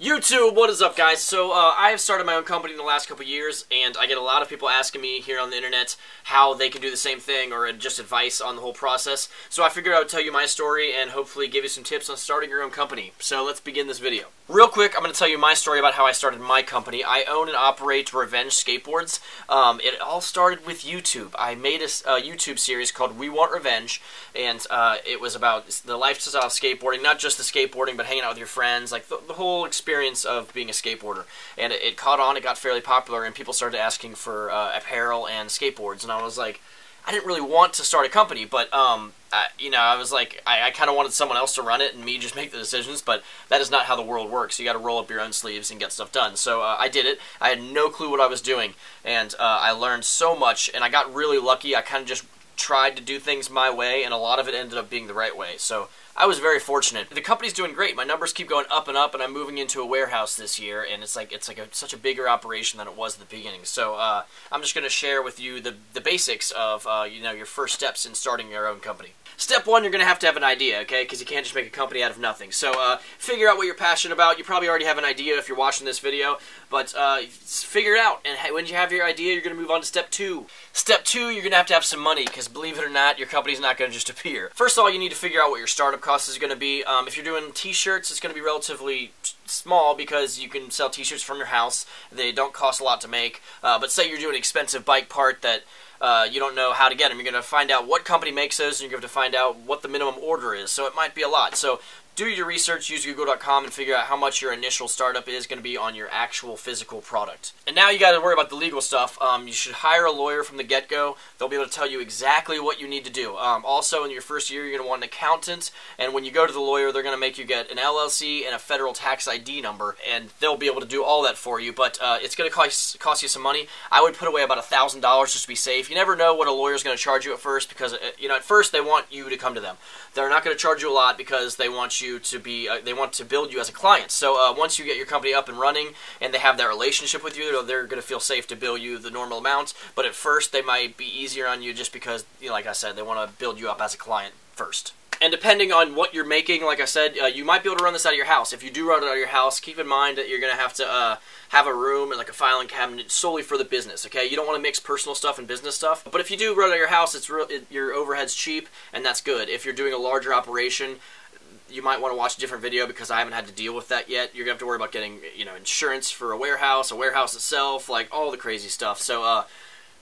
YouTube, what is up, guys? So, I have started my own company in the last couple years, and I get a lot of people asking me here on the internet how they can do the same thing or just advice on the whole process. So I figured I would tell you my story and hopefully give you some tips on starting your own company. So let's begin this video. Real quick, I'm going to tell you my story about how I started my company. I own and operate Revenge Skateboards. It all started with YouTube. I made a YouTube series called We Want Revenge, and it was about the lifestyle of skateboarding, not just the skateboarding, but hanging out with your friends, like the whole experience of being a skateboarder. And it caught on, it got fairly popular, and people started asking for apparel and skateboards, and I was like, I didn't really want to start a company, but I was like, I kind of wanted someone else to run it and me just make the decisions, but that is not how the world works. You got to roll up your own sleeves and get stuff done. So I did it. I had no clue what I was doing, and I learned so much, and I got really lucky. I kind of just tried to do things my way, and a lot of it ended up being the right way. So I was very fortunate. The company's doing great. My numbers keep going up, and I'm moving into a warehouse this year, and it's like such a bigger operation than it was at the beginning. So I'm just going to share with you the basics of your first steps in starting your own company. Step one, you're going to have an idea, okay? Because you can't just make a company out of nothing. So figure out what you're passionate about. You probably already have an idea if you're watching this video, but figure it out. And when you have your idea, you're going to move on to step two. Step two, you're going to have some money, because believe it or not, your company's not going to just appear. First of all, you need to figure out what your startup cost is going to be. If you're doing t-shirts, it's going to be relatively small because you can sell t-shirts from your house. They don't cost a lot to make. But say you're doing an expensive bike part that you don't know how to get them. You're going to find out what company makes those, and you're going to find out what the minimum order is. So it might be a lot. So do your research, use Google.com, and figure out how much your initial startup is going to be on your actual physical product. And now you got to worry about the legal stuff. You should hire a lawyer from the get-go. They'll be able to tell you exactly what you need to do. Also, in your first year, you're going to want an accountant, and when you go to the lawyer, they're going to make you get an LLC and a federal tax ID number, and they'll be able to do all that for you, but it's going to cost you some money. I would put away about $1,000 just to be safe. You never know what a lawyer's going to charge you at first, because at first they want you to come to them. They're not going to charge you a lot because they want you to be they want to build you as a client. So once you get your company up and running and they have that relationship with you, they're going to feel safe to bill you the normal amounts. But at first, they might be easier on you just because, like I said, they want to build you up as a client first. And depending on what you're making, like I said, you might be able to run this out of your house. If you do run it out of your house, keep in mind that you're going to have a room and like a filing cabinet solely for the business, okay? You don't want to mix personal stuff and business stuff. But if you do run it out of your house, your overhead's cheap, and that's good. If you're doing a larger operation, you might want to watch a different video because I haven't had to deal with that yet. You're going to have to worry about getting insurance for a warehouse itself, like all the crazy stuff. So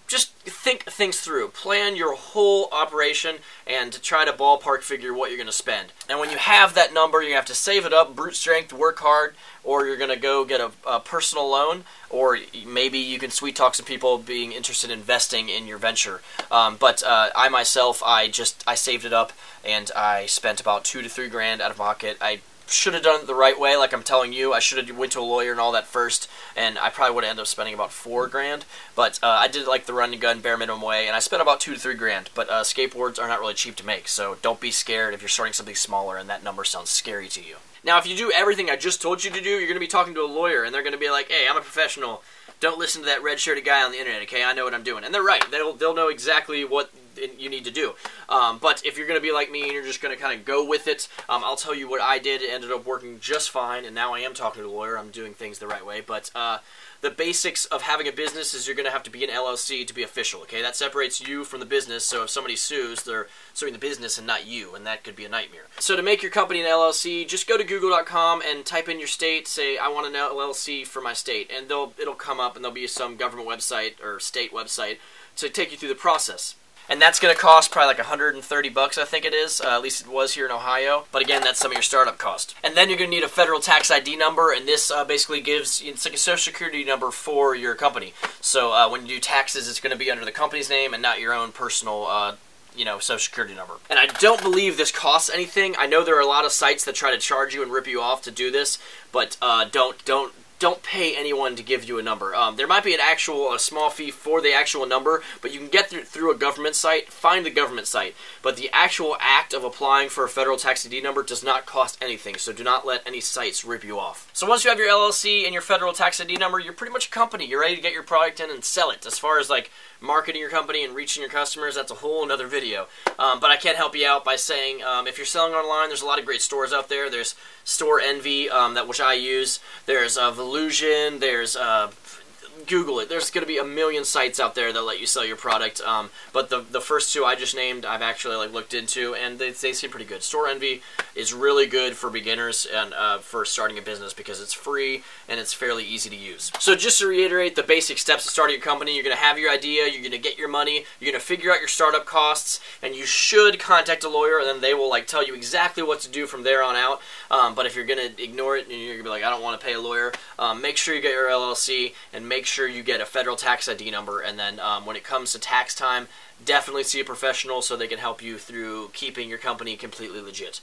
just think things through. Plan your whole operation and try to ballpark figure what you're going to spend. And when you have that number, you have to save it up, brute strength, work hard, or you're going to go get a personal loan, or maybe you can sweet talk some people being interested in investing in your venture. But I myself, I saved it up, and I spent about $2 to $3 grand out of pocket. I should have done it the right way, like I'm telling you. I should have went to a lawyer and all that first, and I probably would have ended up spending about $4 grand. But I did it like the run and gun, bare minimum way, and I spent about $2 to $3 grand. But skateboards are not really cheap to make, so don't be scared if you're starting something smaller and that number sounds scary to you. Now, if you do everything I just told you to do, you're going to be talking to a lawyer, and they're going to be like, hey, I'm a professional. Don't listen to that red-shirted guy on the internet, okay? I know what I'm doing. And they're right. They'll know exactly what you need to do. But if you're going to be like me and you're just going to kind of go with it, I'll tell you what I did. It ended up working just fine, and now I am talking to a lawyer. I'm doing things the right way. But the basics of having a business is you're going to have to be an LLC to be official, okay? That separates you from the business, so if somebody sues, they're suing the business and not you, and that could be a nightmare. So to make your company an LLC, just go to Google.com and type in your state, say, I want an LLC for my state, and it'll come up, and there'll be some government website or state website to take you through the process. And that's going to cost probably like $130, I think it is. At least it was here in Ohio. But again, that's some of your startup cost. And then you're going to need a federal tax ID number, and this basically it's like a social security number for your company. So when you do taxes, it's going to be under the company's name and not your own personal social security number. And I don't believe this costs anything. I know there are a lot of sites that try to charge you and rip you off to do this, but don't don't pay anyone to give you a number. There might be a small fee for the actual number, but you can get through a government site. Find the government site. But the actual act of applying for a federal tax ID number does not cost anything, so do not let any sites rip you off. So once you have your LLC and your federal tax ID number, you're pretty much a company. You're ready to get your product in and sell it. As far as like marketing your company and reaching your customers, that's a whole another video. But I can help you out by saying if you're selling online, there's a lot of great stores out there. There's Store Envy, which I use. There's Volusion. There's Google it. There's going to be a million sites out there that let you sell your product. But the first two I just named, I've actually looked into, and they seem pretty good. Store Envy is really good for beginners and for starting a business because it's free and it's fairly easy to use. So just to reiterate the basic steps to starting your company, you're going to have your idea, you're going to get your money, you're going to figure out your startup costs, and you should contact a lawyer, and then they will tell you exactly what to do from there on out. But if you're going to ignore it and you're going to be like, I don't want to pay a lawyer, make sure you get your LLC and make sure you get a federal tax ID number, and then when it comes to tax time, definitely see a professional so they can help you through keeping your company completely legit.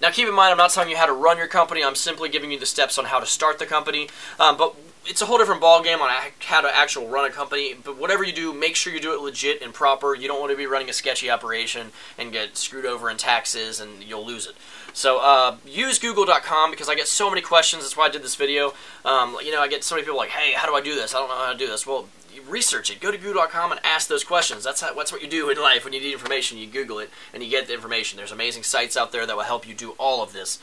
Now keep in mind, I'm not telling you how to run your company, I'm simply giving you the steps on how to start the company, but it's a whole different ballgame on how to actually run a company. But whatever you do, make sure you do it legit and proper. You don't want to be running a sketchy operation and get screwed over in taxes and you'll lose it. So use Google.com because I get so many questions. That's why I did this video. I get so many people like, hey, how do I do this? I don't know how to do this. Well, you research it. Go to Google.com and ask those questions. That's what you do in life. When you need information, you Google it and you get the information. There's amazing sites out there that will help you do all of this.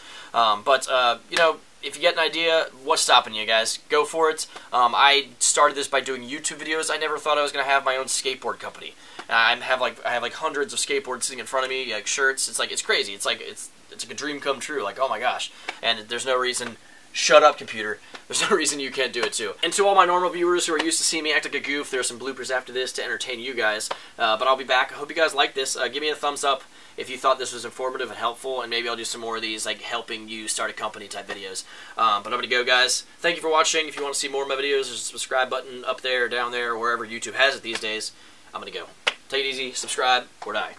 If you get an idea, what's stopping you, guys? Go for it. I started this by doing YouTube videos. I never thought I was going to have my own skateboard company. I have hundreds of skateboards sitting in front of me, like shirts. It's crazy. It's like a dream come true. Like, oh my gosh. And there's no reason. Shut up, computer. There's no reason you can't do it too. And to all my normal viewers who are used to seeing me act like a goof, there are some bloopers after this to entertain you guys. But I'll be back. I hope you guys like this. Give me a thumbs up if you thought this was informative and helpful, and maybe I'll do some more of these, helping you start a company type videos. But I'm going to go, guys. Thank you for watching. If you want to see more of my videos, there's a subscribe button up there, or down there, or wherever YouTube has it these days. I'm going to go. Take it easy, subscribe, or die.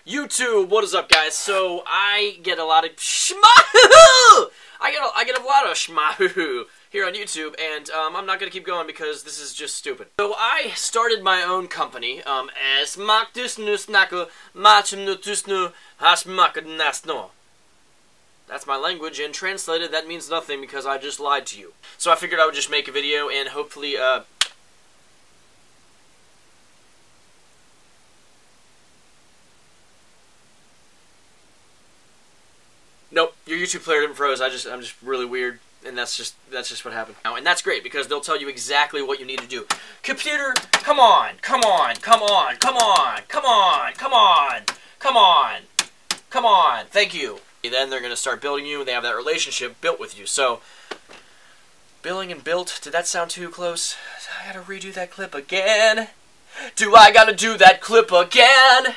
YouTube, what is up, guys? So I get a lot of schmahoo. I get a lot of schmahoo here on YouTube, and I'm not gonna keep going because this is just stupid. So I started my own company. As that's my language, and translated, that means nothing because I just lied to you. So I figured I would just make a video and hopefully nope, your YouTube player didn't froze. I'm just really weird, and that's just what happened. And that's great because they'll tell you exactly what you need to do. Computer, come on, come on, come on, come on, come on, come on, come on, come on. Thank you. Then they're gonna start building you, and they have that relationship built with you. So, billing and built. Did that sound too close? I gotta redo that clip again. Do I gotta do that clip again?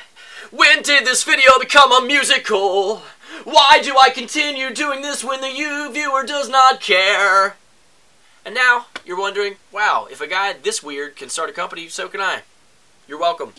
When did this video become a musical? Why do I continue doing this when the viewer does not care? And now, you're wondering, wow, if a guy this weird can start a company, so can I. You're welcome.